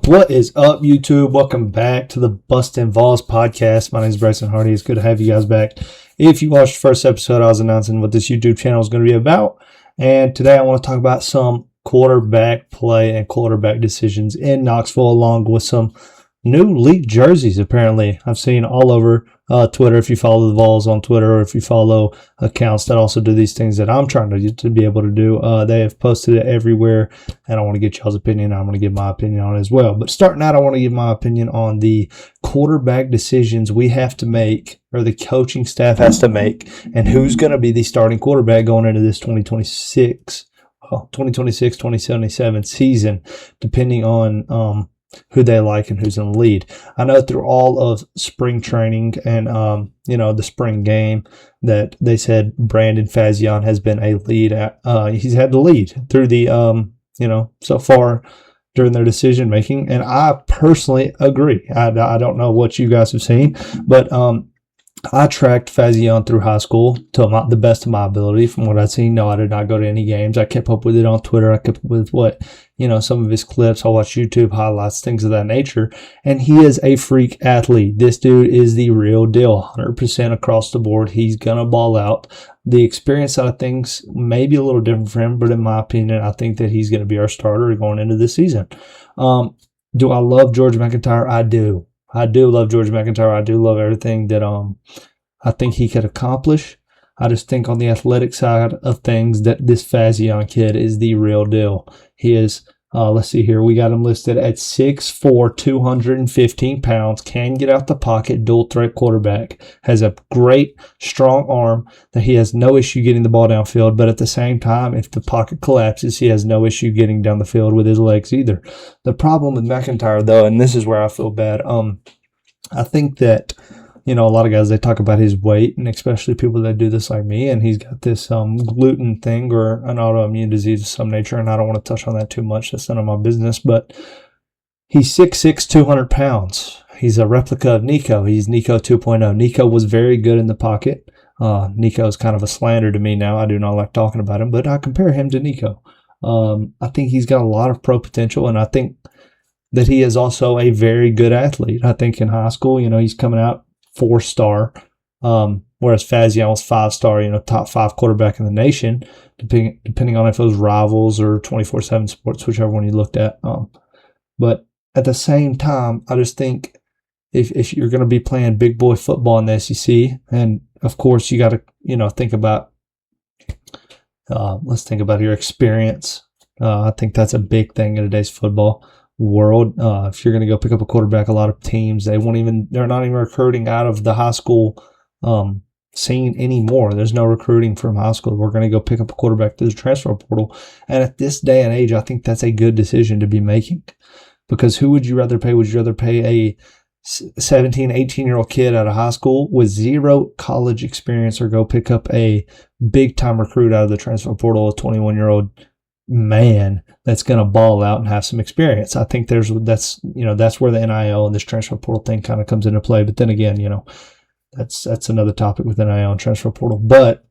What is up, YouTube? Welcome back to the BustinVols Podcast. My name is Bryson Hardy. It's good to have you guys back. If you watched the first episode, I was announcing what this YouTube channel is going to be about. And today I want to talk about some quarterback play and quarterback decisions in Knoxville, along with some new leaked jerseys, apparently. I've seen all over Twitter, if you follow the Vols on Twitter, or if you follow accounts that also do these things that I'm trying to be able to do. They have posted it everywhere, and I want to get y'all's opinion. I'm going to give my opinion on it as well. But starting out, I want to give my opinion on the quarterback decisions we have to make, or the coaching staff has to make, and who's going to be the starting quarterback going into this 2026-2077 season, depending on who they like and who's in the lead. I know through all of spring training and, the spring game that they said Brandon Fazion has been a lead. He's had the lead through the, so far during their decision making. And I personally agree. I don't know what you guys have seen, but I tracked Fazion through high school to the best of my ability from what I've seen. No, I did not go to any games. I kept up with it on Twitter. I kept up with some of his clips. I watched YouTube highlights, things of that nature. And he is a freak athlete. This dude is the real deal, 100% across the board. He's going to ball out. The experience side of things may be a little different for him, but in my opinion, I think that he's going to be our starter going into this season. Do I love George McIntyre? I do. I do love George McIntyre. I do love everything that I think he could accomplish. I just think on the athletic side of things that this Fazion kid is the real deal. He is, let's see here, we got him listed at 6'4", 215 pounds, can get out the pocket, dual threat quarterback, has a great, strong arm that he has no issue getting the ball downfield, but at the same time, if the pocket collapses, he has no issue getting down the field with his legs either. The problem with McIntyre, though, and this is where I feel bad, I think that a lot of guys, they talk about his weight, and especially people that do this like me, and he's got this gluten thing or an autoimmune disease of some nature, and I don't want to touch on that too much. That's none of my business, but he's 6'6", 200 pounds. He's a replica of Nico. He's Nico 2.0. Nico was very good in the pocket. Nico is kind of a slander to me now. I do not like talking about him, but I compare him to Nico. I think he's got a lot of pro potential, and I think that he is also a very good athlete. I think in high school, he's coming out 4-star, whereas Fazion was 5-star, top 5 quarterback in the nation, depending on if it was Rivals or 24/7 Sports, whichever one you looked at. But at the same time, I just think if you're going to be playing big boy football in the SEC, and of course you got to think about let's think about your experience. I think that's a big thing in today's football world. If you're going to go pick up a quarterback, a lot of teams, they're not even recruiting out of the high school scene anymore. There's no recruiting from high school. We're going to go pick up a quarterback through the transfer portal. And at this day and age, I think that's a good decision to be making, because who would you rather pay? Would you rather pay a 17, 18-year-old kid out of high school with zero college experience, or go pick up a big-time recruit out of the transfer portal, a 21-year-old man that's going to ball out and have some experience? I think that's where the NIL and this transfer portal thing kind of comes into play. But then again, that's another topic with NIL and transfer portal. But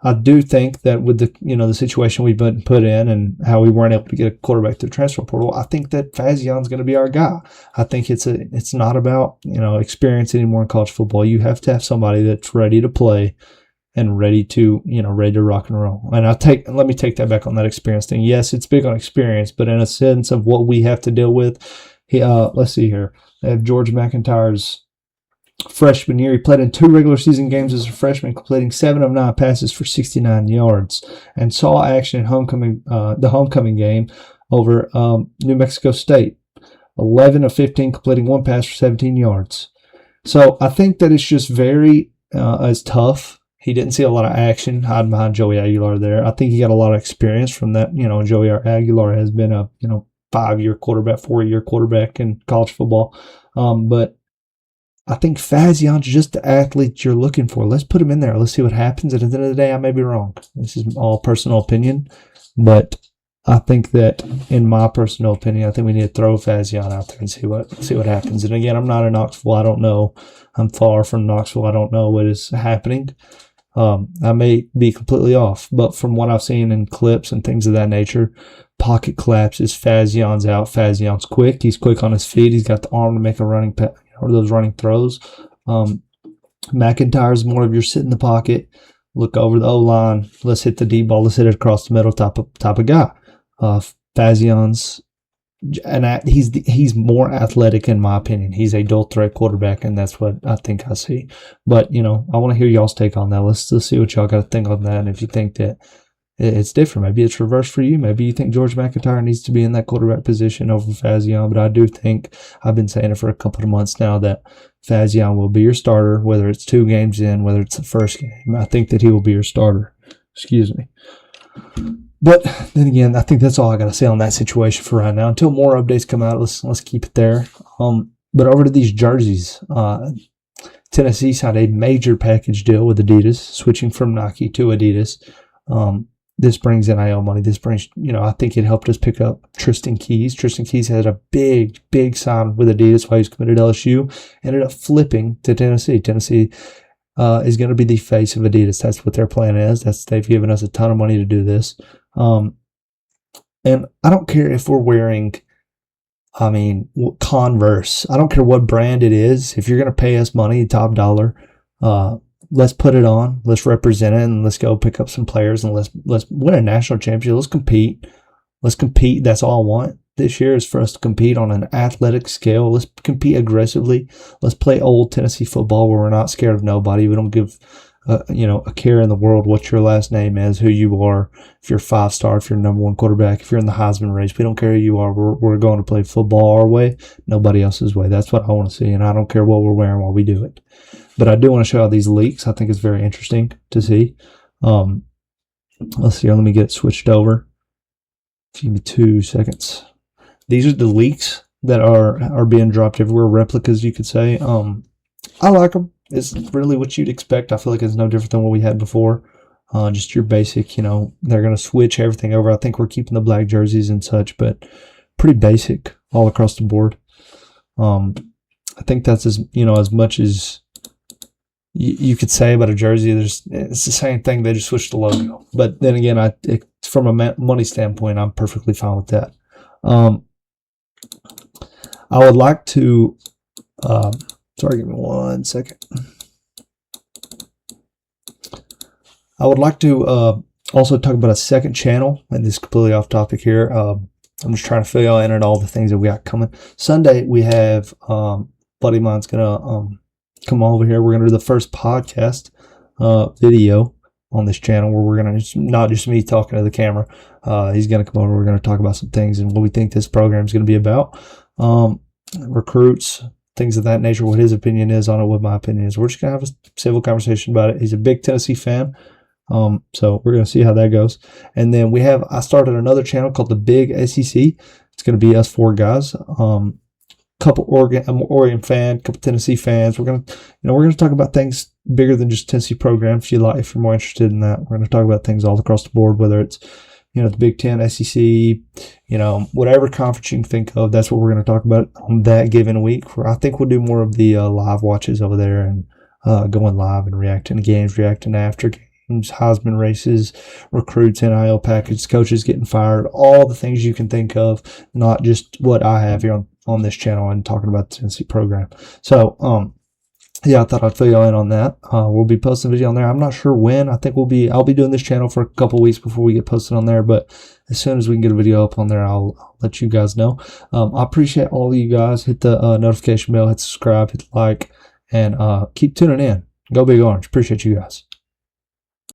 I do think that with the situation we've been put in and how we weren't able to get a quarterback through the transfer portal, I think that Fazion's going to be our guy. I think it's not about experience anymore in college football. You have to have somebody that's ready to play and ready to rock and roll. And let me take that back on that experience thing. Yes, it's big on experience, but in a sense of what we have to deal with, let's see here. They have George McIntyre's freshman year. He played in 2 regular season games as a freshman, completing 7 of 9 passes for 69 yards, and saw action in the homecoming game over New Mexico State. 11 of 15, completing 1 pass for 17 yards. So I think that it's just very as tough. He didn't see a lot of action hiding behind Joey Aguilar there. I think he got a lot of experience from that. Joey Aguilar has been a 5-year quarterback, 4-year quarterback in college football. But I think Fazion's just the athlete you're looking for. Let's put him in there. Let's see what happens. And at the end of the day, I may be wrong. This is all personal opinion. But I think that, in my personal opinion, I think we need to throw Fazion out there and see what happens. And again, I'm not in Knoxville. I don't know. I'm far from Knoxville. I don't know what is happening. I may be completely off, but from what I've seen in clips and things of that nature, pocket collapses, Fazion's out. Fazion's quick. He's quick on his feet. He's got the arm to make a running or those running throws. McIntyre's more of your sit in the pocket, look over the O-line, let's hit the deep ball, let's hit it across the middle type of guy. Fazion's, and he's more athletic in my opinion. He's a dual threat quarterback, and that's what I think I see. But, I want to hear y'all's take on that. Let's see what y'all got to think on that, and if you think that it's different. Maybe it's reversed for you. Maybe you think George McIntyre needs to be in that quarterback position over Fazion. But I do think, I've been saying it for a couple of months now, that Fazion will be your starter, whether it's 2 games in, whether it's the first game. I think that he will be your starter. Excuse me. But then again, I think that's all I got to say on that situation for right now. Until more updates come out, let's keep it there. But over to these jerseys. Tennessee signed a major package deal with Adidas, switching from Nike to Adidas. This brings NIL money. This brings, I think it helped us pick up Tristan Keys. Tristan Keys had a big sign with Adidas while he was committed to LSU. Ended up flipping to Tennessee. Tennessee is going to be the face of Adidas. That's what their plan is. They've given us a ton of money to do this. And I don't care if we're wearing, Converse. I don't care what brand it is. If you're going to pay us money, top dollar, let's put it on. Let's represent it, and let's go pick up some players, and let's win a national championship. Let's compete. Let's compete. That's all I want this year, is for us to compete on an athletic scale. Let's compete aggressively. Let's play old Tennessee football where we're not scared of nobody. We don't give a care in the world what your last name is, who you are, if you're 5-star, if you're number 1 quarterback, if you're in the Heisman race. We don't care who you are. We're going to play football our way, nobody else's way. That's what I want to see, and I don't care what we're wearing while we do it. But I do want to show out these leaks. I think it's very interesting to see. Let's see here. Let me get it switched over. Give me 2 seconds. These are the leaks that are being dropped everywhere. Replicas, you could say. I like them. It's really what you'd expect. I feel like it's no different than what we had before. Just your basic, they're going to switch everything over. I think we're keeping the black jerseys and such, but pretty basic all across the board. I think that's as much as you could say about a jersey. It's the same thing. They just switched the logo. But then again, from a money standpoint, I'm perfectly fine with that. I would like to, sorry, give me 1 second. I would like to also talk about a second channel, and this is completely off topic here. I'm just trying to fill y'all in on all the things that we got coming. Sunday, we have buddy of mine's going to come over here. We're going to do the first podcast video on this channel where we're going to, not just me talking to the camera. He's going to come over. We're going to talk about some things and what we think this program is going to be about. Recruits, things of that nature, what his opinion is on it, what my opinion is. We're just going to have a civil conversation about it. He's a big Tennessee fan. So we're going to see how that goes. And then I started another channel called the Big SEC. It's going to be us 4 guys. Couple Oregon fan, couple Tennessee fans. We're going to talk about things bigger than just Tennessee program. If you're more interested in that, we're going to talk about things all across the board, whether it's, the Big Ten, SEC, whatever conference you can think of. That's what we're going to talk about on that given week. I think we'll do more of the live watches over there and going live and reacting to games, reacting to after games, Heisman races, recruits, NIL package, coaches getting fired, all the things you can think of, not just what I have here on this channel and talking about the Tennessee program. So, I thought I'd fill y'all in on that. We'll be posting a video on there. I'm not sure when. I think I'll be doing this channel for a couple weeks before we get posted on there, but as soon as we can get a video up on there, I'll let you guys know. I appreciate all of you guys. Hit the notification bell, hit subscribe, hit the like, and keep tuning in. Go Big Orange. Appreciate you guys.